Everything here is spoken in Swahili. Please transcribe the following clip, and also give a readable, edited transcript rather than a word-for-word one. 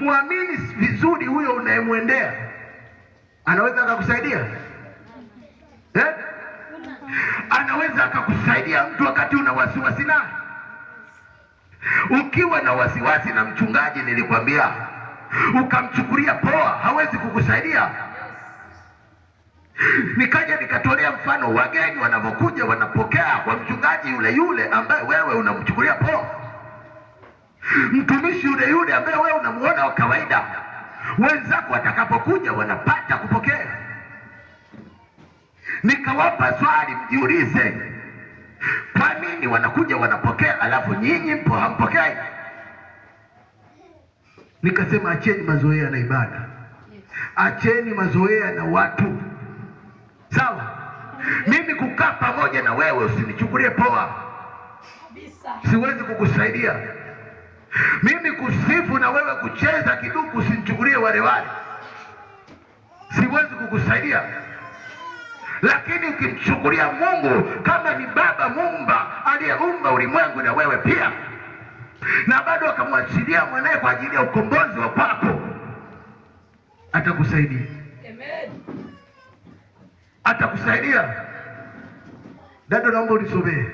ukimwamini vizuri huyo unayemwendea, anaweza akakusaidia anaweza akakusaidia mtu wakati una wasiwasi naye. Ukiwa na wasiwasi na mchungaji, nilikwambia, ukamchukulia poa, hawezi kukusaidia. Nikaja nikatolea mfano wageni wanavyokuja wanapokea kwa mchungaji yule yule ambaye wewe unamchukulia poa, mtumishi yule yule ambaye wewe unamuona wa kawaida, wenzako watakapokuja wanapata kupokea. Nikawapa swali, mjiulize, kwa nini wanakuja wanapokea alafu nyinyi mpo hampokei? Nikasema acheni mazoea na ibada, acheni mazoea na watu. Sawa? Mimi kukaa pamoja na wewe usinichukulie poa, siwezi kukusaidia. Mimi kusifu na wewe kucheza kiduku usinichukulie wale wale, siwezi kukusaidia. Lakini ukimchukulia Mungu kama ni baba muumba aliyeumba ulimwengu na wewe pia, na bado akamwachilia mwanae kwa ajili ya ukombozi wa kwako, atakusaidia. Amen. Atakusaidia. Dada, naomba unisomee.